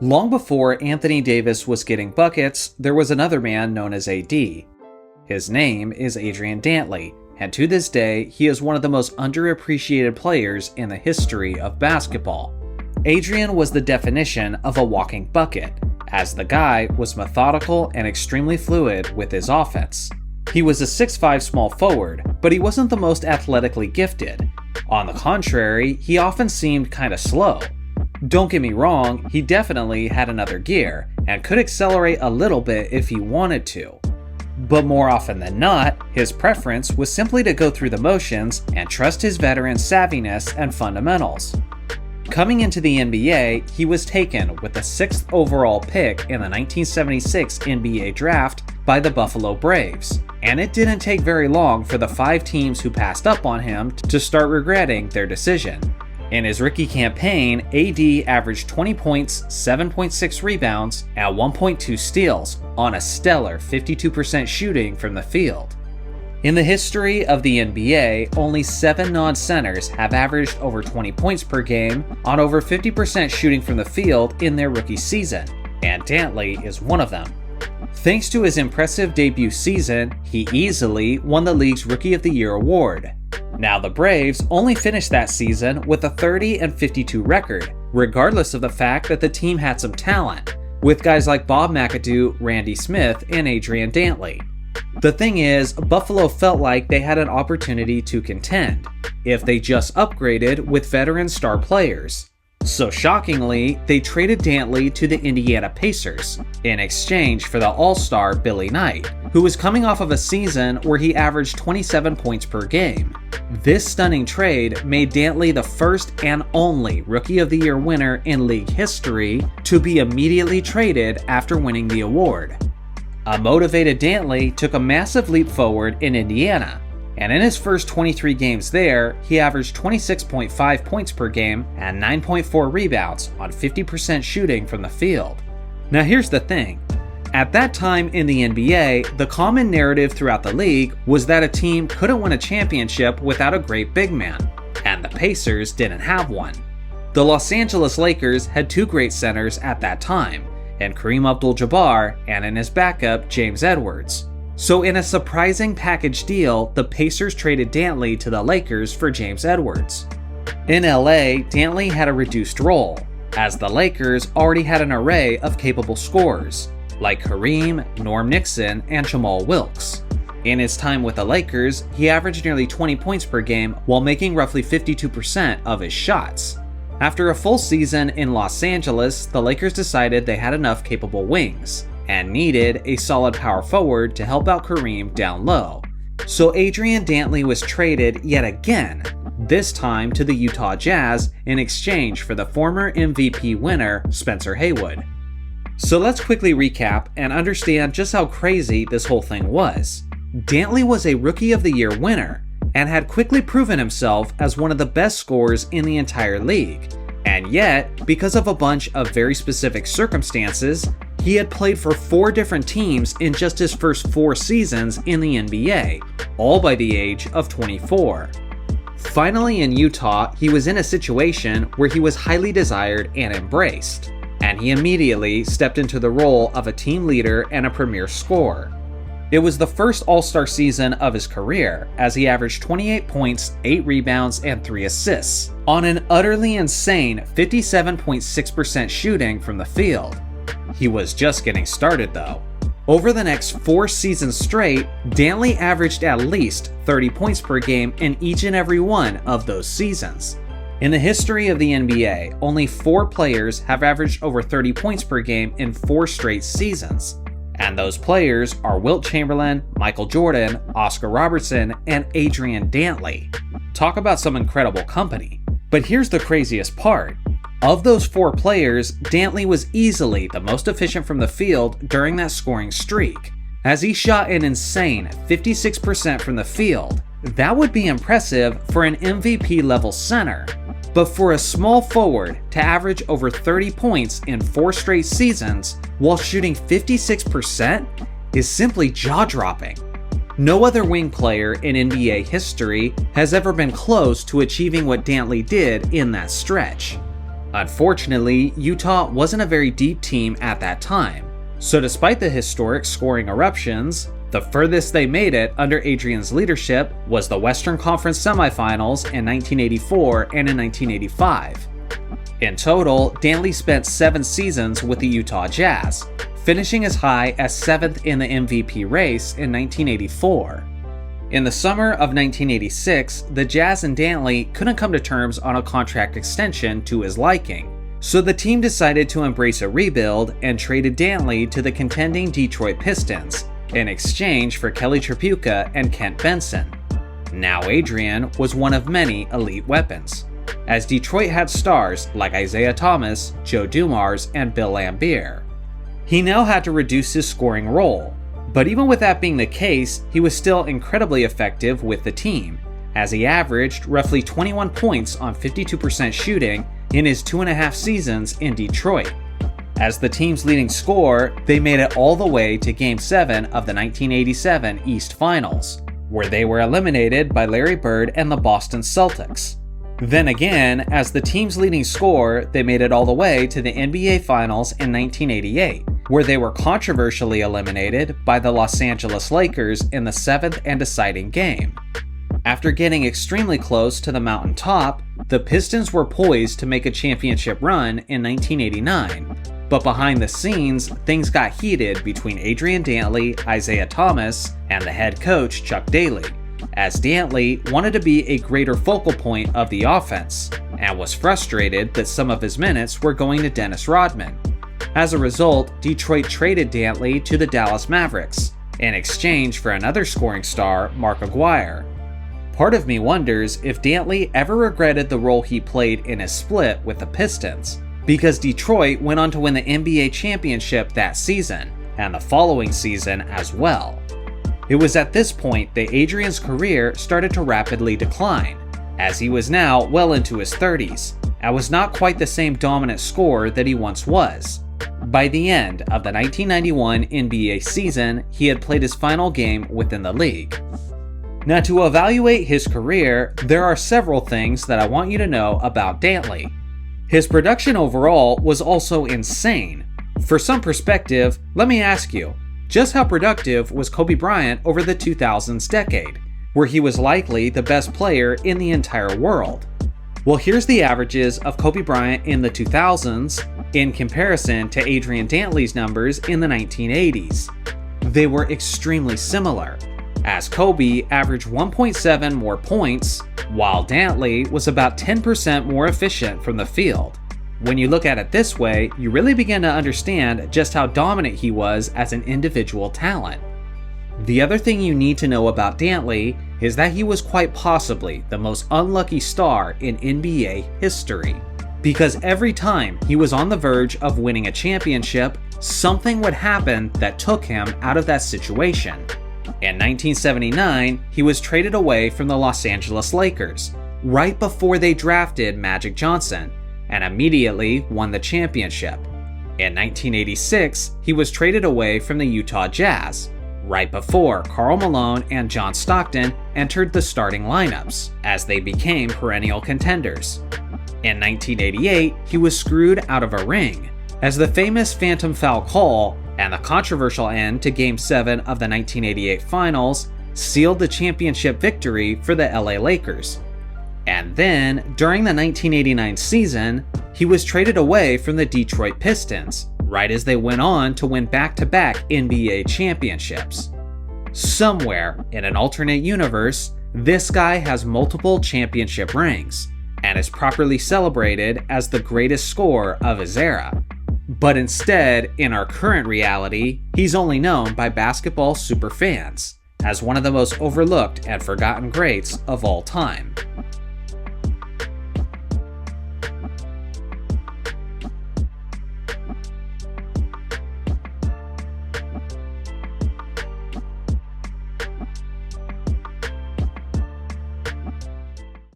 Long before Anthony Davis was getting buckets, there was another man known as AD. His name is Adrian Dantley, and to this day, he is one of the most underappreciated players in the history of basketball. Adrian was the definition of a walking bucket, as the guy was methodical and extremely fluid with his offense. He was a 6'5" small forward, but he wasn't the most athletically gifted. On the contrary, he often seemed kinda slow. Don't get me wrong, he definitely had another gear, and could accelerate a little bit if he wanted to. But more often than not, his preference was simply to go through the motions and trust his veteran savviness and fundamentals. Coming into the NBA, he was taken with the 6th overall pick in the 1976 NBA draft by the Buffalo Braves, and it didn't take very long for the 5 teams who passed up on him to start regretting their decision. In his rookie campaign, AD averaged 20 points, 7.6 rebounds, and 1.2 steals on a stellar 52% shooting from the field. In the history of the NBA, only 7 non-centers have averaged over 20 points per game on over 50% shooting from the field in their rookie season, and Dantley is one of them. Thanks to his impressive debut season, he easily won the league's Rookie of the Year award. Now the Braves only finished that season with a 30-52 record, regardless of the fact that the team had some talent, with guys like Bob McAdoo, Randy Smith, and Adrian Dantley. The thing is, Buffalo felt like they had an opportunity to contend, if they just upgraded with veteran star players. So shockingly, they traded Dantley to the Indiana Pacers, in exchange for the all-star Billy Knight, who was coming off of a season where he averaged 27 points per game. This stunning trade made Dantley the first and only Rookie of the Year winner in league history to be immediately traded after winning the award. A motivated Dantley took a massive leap forward in Indiana, and in his first 23 games there, he averaged 26.5 points per game and 9.4 rebounds on 50% shooting from the field. Now here's the thing. At that time in the NBA, the common narrative throughout the league was that a team couldn't win a championship without a great big man, and the Pacers didn't have one. The Los Angeles Lakers had 2 great centers at that time, and Kareem Abdul-Jabbar, and in his backup, James Edwards. So in a surprising package deal, the Pacers traded Dantley to the Lakers for James Edwards. In LA, Dantley had a reduced role, as the Lakers already had an array of capable scorers, like Kareem, Norm Nixon, and Jamal Wilkes. In his time with the Lakers, he averaged nearly 20 points per game while making roughly 52% of his shots. After a full season in Los Angeles, the Lakers decided they had enough capable wings, and needed a solid power forward to help out Kareem down low. So Adrian Dantley was traded yet again, this time to the Utah Jazz in exchange for the former MVP winner Spencer Haywood. So let's quickly recap and understand just how crazy this whole thing was. Dantley was a Rookie of the Year winner, and had quickly proven himself as one of the best scorers in the entire league. And yet, because of a bunch of very specific circumstances, he had played for 4 different teams in just his first 4 seasons in the NBA, all by the age of 24. Finally in Utah, he was in a situation where he was highly desired and embraced, and he immediately stepped into the role of a team leader and a premier scorer. It was the first All-Star season of his career, as he averaged 28 points, 8 rebounds, and 3 assists, on an utterly insane 57.6% shooting from the field. He was just getting started though. Over the next 4 seasons straight, Dantley averaged at least 30 points per game in each and every one of those seasons. In the history of the NBA, only 4 players have averaged over 30 points per game in 4 straight seasons. And those players are Wilt Chamberlain, Michael Jordan, Oscar Robertson, and Adrian Dantley. Talk about some incredible company. But here's the craziest part. Of those 4 players, Dantley was easily the most efficient from the field during that scoring streak, as he shot an insane 56% from the field. That would be impressive for an MVP level center, but for a small forward to average over 30 points in 4 straight seasons while shooting 56% is simply jaw-dropping. No other wing player in NBA history has ever been close to achieving what Dantley did in that stretch. Unfortunately, Utah wasn't a very deep team at that time, so despite the historic scoring eruptions, the furthest they made it under Adrian's leadership was the Western Conference semifinals in 1984 and in 1985. In total, Dantley spent 7 seasons with the Utah Jazz, finishing as high as 7th in the MVP race in 1984. In the summer of 1986, the Jazz and Dantley couldn't come to terms on a contract extension to his liking, so the team decided to embrace a rebuild and traded Dantley to the contending Detroit Pistons in exchange for Kelly Tripucka and Kent Benson. Now Adrian was one of many elite weapons, as Detroit had stars like Isaiah Thomas, Joe Dumars, and Bill Laimbeer. He now had to reduce his scoring role, but even with that being the case, he was still incredibly effective with the team, as he averaged roughly 21 points on 52% shooting in his 2.5 seasons in Detroit. As the team's leading scorer, they made it all the way to Game 7 of the 1987 East Finals, where they were eliminated by Larry Bird and the Boston Celtics. Then again, as the team's leading scorer, they made it all the way to the NBA Finals in 1988, where they were controversially eliminated by the Los Angeles Lakers in the 7th and deciding game. After getting extremely close to the mountaintop, the Pistons were poised to make a championship run in 1989, but behind the scenes, things got heated between Adrian Dantley, Isaiah Thomas, and the head coach Chuck Daly, as Dantley wanted to be a greater focal point of the offense, and was frustrated that some of his minutes were going to Dennis Rodman. As a result, Detroit traded Dantley to the Dallas Mavericks, in exchange for another scoring star, Mark Aguirre. Part of me wonders if Dantley ever regretted the role he played in his split with the Pistons, because Detroit went on to win the NBA championship that season, and the following season as well. It was at this point that Adrian's career started to rapidly decline, as he was now well into his 30s, and was not quite the same dominant scorer that he once was. By the end of the 1991 NBA season, he had played his final game within the league. Now, to evaluate his career, there are several things that I want you to know about Dantley. His production overall was also insane. For some perspective, let me ask you, just how productive was Kobe Bryant over the 2000s decade, where he was likely the best player in the entire world? Well, here's the averages of Kobe Bryant in the 2000s in comparison to Adrian Dantley's numbers in the 1980s. They were extremely similar, as Kobe averaged 1.7 more points, while Dantley was about 10% more efficient from the field. When you look at it this way, you really begin to understand just how dominant he was as an individual talent. The other thing you need to know about Dantley is that he was quite possibly the most unlucky star in NBA history, because every time he was on the verge of winning a championship, something would happen that took him out of that situation. In 1979, he was traded away from the Los Angeles Lakers, right before they drafted Magic Johnson, and immediately won the championship. In 1986, he was traded away from the Utah Jazz, right before Karl Malone and John Stockton entered the starting lineups, as they became perennial contenders. In 1988, he was screwed out of a ring, as the famous Phantom Foul call and the controversial end to Game 7 of the 1988 Finals sealed the championship victory for the LA Lakers. And then, during the 1989 season, he was traded away from the Detroit Pistons, right as they went on to win back-to-back NBA championships. Somewhere in an alternate universe, this guy has multiple championship rings, and is properly celebrated as the greatest scorer of his era. But instead, in our current reality, he's only known by basketball superfans as one of the most overlooked and forgotten greats of all time.